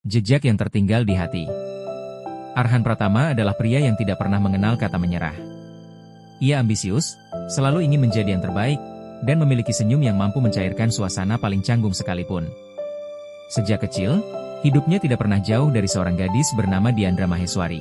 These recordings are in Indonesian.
Jejak yang tertinggal di hati. Arhan Pratama adalah pria yang tidak pernah mengenal kata menyerah. Ia ambisius, selalu ingin menjadi yang terbaik, dan memiliki senyum yang mampu mencairkan suasana paling canggung sekalipun. Sejak kecil, hidupnya tidak pernah jauh dari seorang gadis bernama Diandra Maheswari.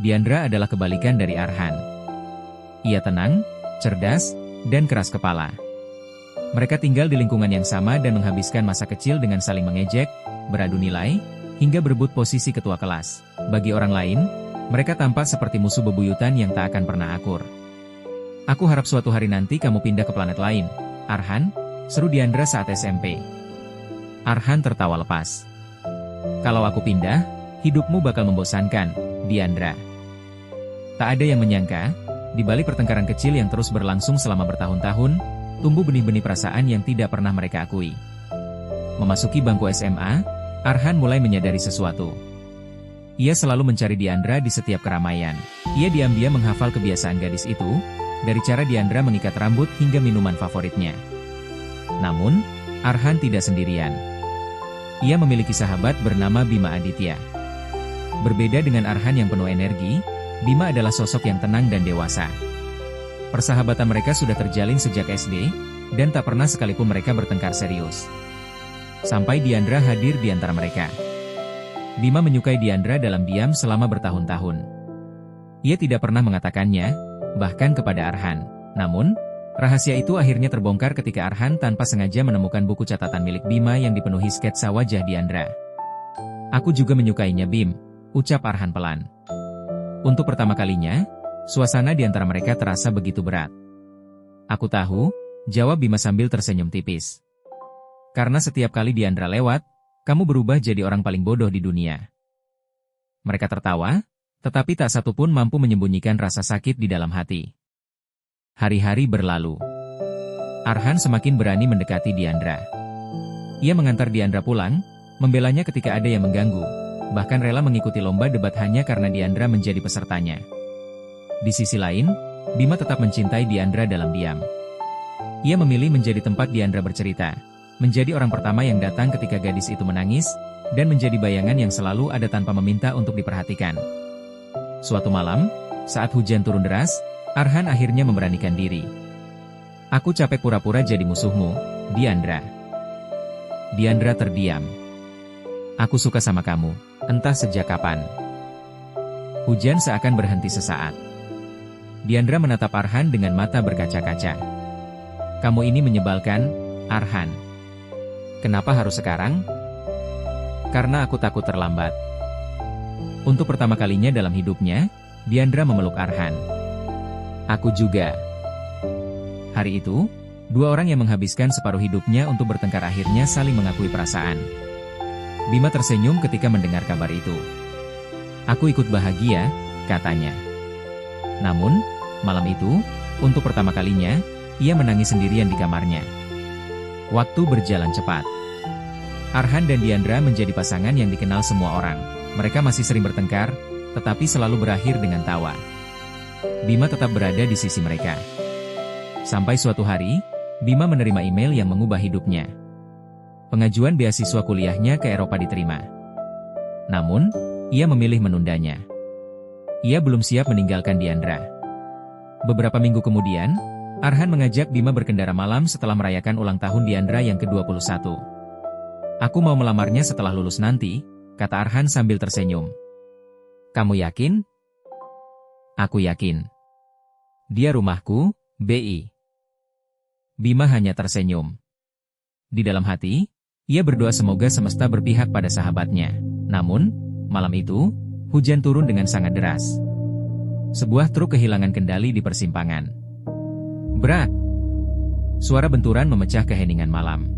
Diandra adalah kebalikan dari Arhan. Ia tenang, cerdas, dan keras kepala. Mereka tinggal di lingkungan yang sama dan menghabiskan masa kecil dengan saling mengejek, beradu nilai, hingga berebut posisi ketua kelas. Bagi orang lain, mereka tampak seperti musuh bebuyutan yang tak akan pernah akur. "Aku harap suatu hari nanti kamu pindah ke planet lain, Arhan," seru Diandra saat SMP. Arhan tertawa lepas. "Kalau aku pindah, hidupmu bakal membosankan, Diandra." Tak ada yang menyangka, di balik pertengkaran kecil yang terus berlangsung selama bertahun-tahun, tumbuh benih-benih perasaan yang tidak pernah mereka akui. Memasuki bangku SMA, Arhan mulai menyadari sesuatu. Ia selalu mencari Diandra di setiap keramaian. Ia diam-diam menghafal kebiasaan gadis itu, dari cara Diandra mengikat rambut hingga minuman favoritnya. Namun, Arhan tidak sendirian. Ia memiliki sahabat bernama Bima Aditya. Berbeda dengan Arhan yang penuh energi, Bima adalah sosok yang tenang dan dewasa. Persahabatan mereka sudah terjalin sejak SD, dan tak pernah sekalipun mereka bertengkar serius. Sampai Diandra hadir di antara mereka. Bima menyukai Diandra dalam diam selama bertahun-tahun. Ia tidak pernah mengatakannya, bahkan kepada Arhan. Namun, rahasia itu akhirnya terbongkar ketika Arhan tanpa sengaja menemukan buku catatan milik Bima yang dipenuhi sketsa wajah Diandra. "Aku juga menyukainya, Bim," ucap Arhan pelan. Untuk pertama kalinya, suasana di antara mereka terasa begitu berat. "Aku tahu," jawab Bima sambil tersenyum tipis. "Karena setiap kali Diandra lewat, kamu berubah jadi orang paling bodoh di dunia." Mereka tertawa, tetapi tak satu pun mampu menyembunyikan rasa sakit di dalam hati. Hari-hari berlalu. Arhan semakin berani mendekati Diandra. Ia mengantar Diandra pulang, membelanya ketika ada yang mengganggu, bahkan rela mengikuti lomba debat hanya karena Diandra menjadi pesertanya. Di sisi lain, Bima tetap mencintai Diandra dalam diam. Ia memilih menjadi tempat Diandra bercerita, menjadi orang pertama yang datang ketika gadis itu menangis, dan menjadi bayangan yang selalu ada tanpa meminta untuk diperhatikan. Suatu malam, saat hujan turun deras, Arhan akhirnya memberanikan diri. "Aku capek pura-pura jadi musuhmu, Diandra." Diandra terdiam. "Aku suka sama kamu, entah sejak kapan." Hujan seakan berhenti sesaat. Diandra menatap Arhan dengan mata berkaca-kaca. "Kamu ini menyebalkan, Arhan." "Kenapa harus sekarang?" "Karena aku takut terlambat." Untuk pertama kalinya dalam hidupnya, Diandra memeluk Arhan. "Aku juga." Hari itu, dua orang yang menghabiskan separuh hidupnya untuk bertengkar akhirnya saling mengakui perasaan. Bima tersenyum ketika mendengar kabar itu. "Aku ikut bahagia," katanya. Namun, malam itu, untuk pertama kalinya, ia menangis sendirian di kamarnya. Waktu berjalan cepat. Arhan dan Diandra menjadi pasangan yang dikenal semua orang. Mereka masih sering bertengkar, tetapi selalu berakhir dengan tawa. Bima tetap berada di sisi mereka. Sampai suatu hari, Bima menerima email yang mengubah hidupnya. Pengajuan beasiswa kuliahnya ke Eropa diterima. Namun, ia memilih menundanya. Ia belum siap meninggalkan Diandra. Beberapa minggu kemudian, Arhan mengajak Bima berkendara malam setelah merayakan ulang tahun Diandra yang ke-21. "Aku mau melamarnya setelah lulus nanti," kata Arhan sambil tersenyum. "Kamu yakin?" "Aku yakin. Dia rumahku, BI." Bima hanya tersenyum. Di dalam hati, ia berdoa semoga semesta berpihak pada sahabatnya. Namun, malam itu, hujan turun dengan sangat deras. Sebuah truk kehilangan kendali di persimpangan. Brak! Suara benturan memecah keheningan malam.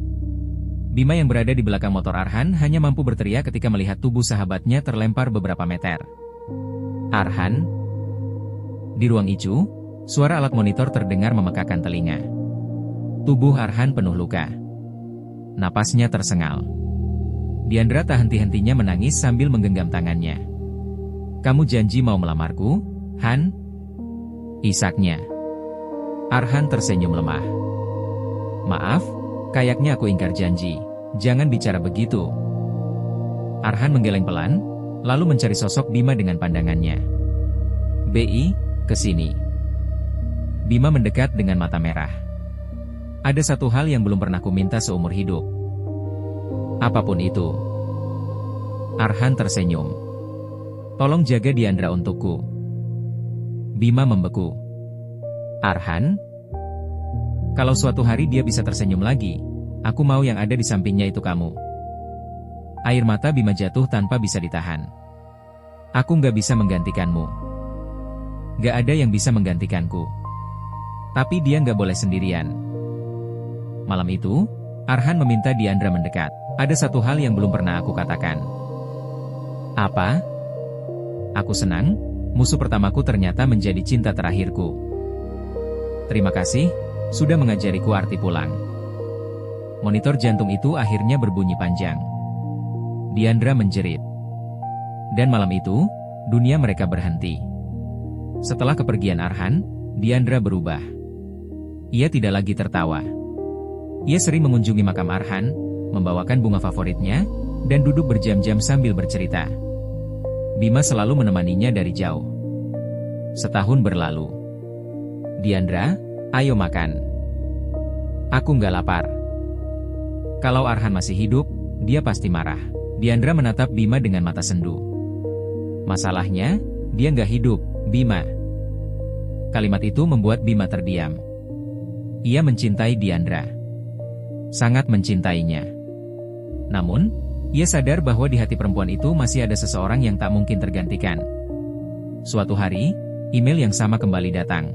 Bima yang berada di belakang motor Arhan hanya mampu berteriak ketika melihat tubuh sahabatnya terlempar beberapa meter. "Arhan?" Di ruang icu, suara alat monitor terdengar memekakan telinga. Tubuh Arhan penuh luka. Napasnya tersengal. Diandra tak henti-hentinya menangis sambil menggenggam tangannya. "Kamu janji mau melamarku, Han?" isaknya. Arhan tersenyum lemah. "Maaf, kayaknya aku ingkar janji. Jangan bicara begitu." Arhan menggeleng pelan, lalu mencari sosok Bima dengan pandangannya. "Bi, kesini." Bima mendekat dengan mata merah. "Ada satu hal yang belum pernah kuminta seumur hidup." "Apapun itu." Arhan tersenyum. "Tolong jaga Diandra untukku." Bima membeku. "Arhan? Kalau suatu hari dia bisa tersenyum lagi, aku mau yang ada di sampingnya itu kamu." Air mata Bima jatuh tanpa bisa ditahan. "Aku nggak bisa menggantikanmu. Nggak ada yang bisa menggantikanku. Tapi dia nggak boleh sendirian." Malam itu, Arhan meminta Diandra mendekat. "Ada satu hal yang belum pernah aku katakan." "Apa?" "Aku senang, musuh pertamaku ternyata menjadi cinta terakhirku. Terima kasih, sudah mengajariku arti pulang." Monitor jantung itu akhirnya berbunyi panjang. Diandra menjerit. Dan malam itu, dunia mereka berhenti. Setelah kepergian Arhan, Diandra berubah. Ia tidak lagi tertawa. Ia sering mengunjungi makam Arhan, membawakan bunga favoritnya, dan duduk berjam-jam sambil bercerita. Bima selalu menemaninya dari jauh. Setahun berlalu. "Diandra, ayo makan." "Aku nggak lapar." Kalau Arhan masih hidup, dia pasti marah. Diandra menatap Bima dengan mata sendu. "Masalahnya, dia nggak hidup, Bima." Kalimat itu membuat Bima terdiam. Ia mencintai Diandra. Sangat mencintainya. Namun, ia sadar bahwa di hati perempuan itu masih ada seseorang yang tak mungkin tergantikan. Suatu hari, email yang sama kembali datang.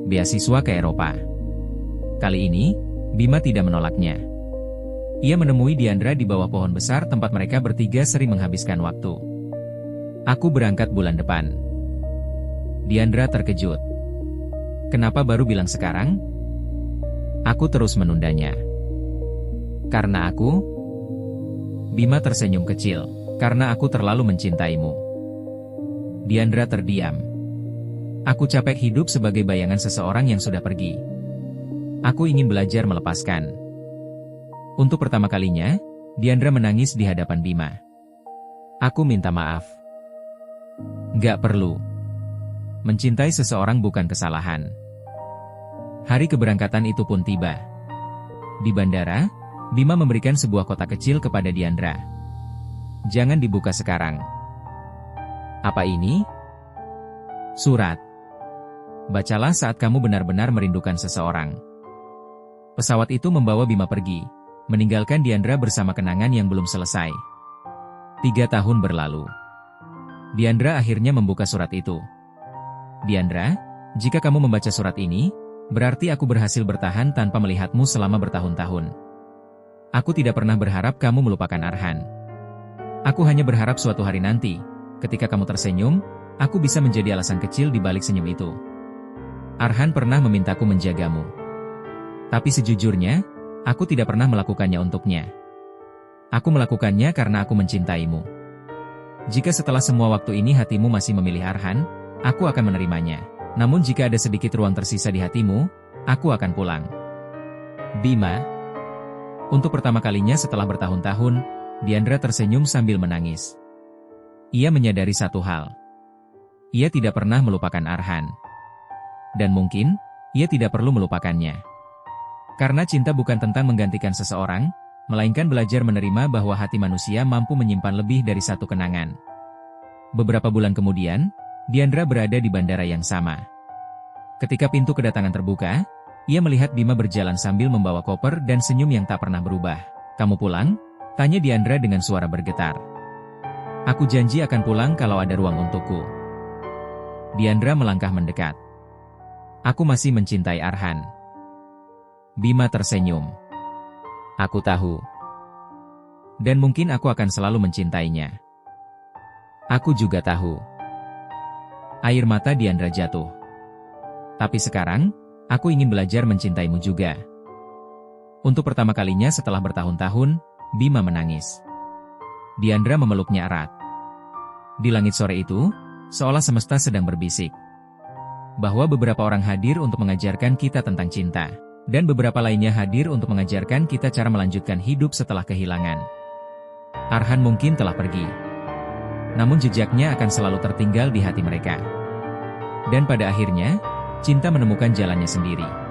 Beasiswa ke Eropa. Kali ini, Bima tidak menolaknya. Ia menemui Diandra di bawah pohon besar tempat mereka bertiga sering menghabiskan waktu. "Aku berangkat bulan depan." Diandra terkejut. "Kenapa baru bilang sekarang?" "Aku terus menundanya." "Karena aku?" Bima tersenyum kecil. "Karena aku terlalu mencintaimu." Diandra terdiam. "Aku capek hidup sebagai bayangan seseorang yang sudah pergi. Aku ingin belajar melepaskan." Untuk pertama kalinya, Diandra menangis di hadapan Bima. "Aku minta maaf." "Nggak perlu. Mencintai seseorang bukan kesalahan." Hari keberangkatan itu pun tiba. Di bandara, Bima memberikan sebuah kotak kecil kepada Diandra. "Jangan dibuka sekarang." "Apa ini?" "Surat. Bacalah saat kamu benar-benar merindukan seseorang." Pesawat itu membawa Bima pergi, meninggalkan Diandra bersama kenangan yang belum selesai. 3 tahun berlalu. Diandra akhirnya membuka surat itu. "Diandra, jika kamu membaca surat ini, berarti aku berhasil bertahan tanpa melihatmu selama bertahun-tahun. Aku tidak pernah berharap kamu melupakan Arhan. Aku hanya berharap suatu hari nanti, ketika kamu tersenyum, aku bisa menjadi alasan kecil di balik senyum itu. Arhan pernah memintaku menjagamu. Tapi sejujurnya, aku tidak pernah melakukannya untuknya. Aku melakukannya karena aku mencintaimu. Jika setelah semua waktu ini hatimu masih memilih Arhan, aku akan menerimanya. Namun jika ada sedikit ruang tersisa di hatimu, aku akan pulang." Bima. Untuk pertama kalinya setelah bertahun-tahun, Diandra tersenyum sambil menangis. Ia menyadari satu hal. Ia tidak pernah melupakan Arhan. Dan mungkin, ia tidak perlu melupakannya. Karena cinta bukan tentang menggantikan seseorang, melainkan belajar menerima bahwa hati manusia mampu menyimpan lebih dari satu kenangan. Beberapa bulan kemudian, Diandra berada di bandara yang sama. Ketika pintu kedatangan terbuka, ia melihat Bima berjalan sambil membawa koper dan senyum yang tak pernah berubah. "Kamu pulang?" tanya Diandra dengan suara bergetar. "Aku janji akan pulang kalau ada ruang untukku." Diandra melangkah mendekat. "Aku masih mencintai Arhan." Bima tersenyum. "Aku tahu. Dan mungkin aku akan selalu mencintainya." "Aku juga tahu." Air mata Diandra jatuh. "Tapi sekarang, aku ingin belajar mencintaimu juga." Untuk pertama kalinya setelah bertahun-tahun, Bima menangis. Diandra memeluknya erat. Di langit sore itu, seolah semesta sedang berbisik. Bahwa beberapa orang hadir untuk mengajarkan kita tentang cinta. Dan beberapa lainnya hadir untuk mengajarkan kita cara melanjutkan hidup setelah kehilangan. Arhan mungkin telah pergi. Namun jejaknya akan selalu tertinggal di hati mereka. Dan pada akhirnya, cinta menemukan jalannya sendiri.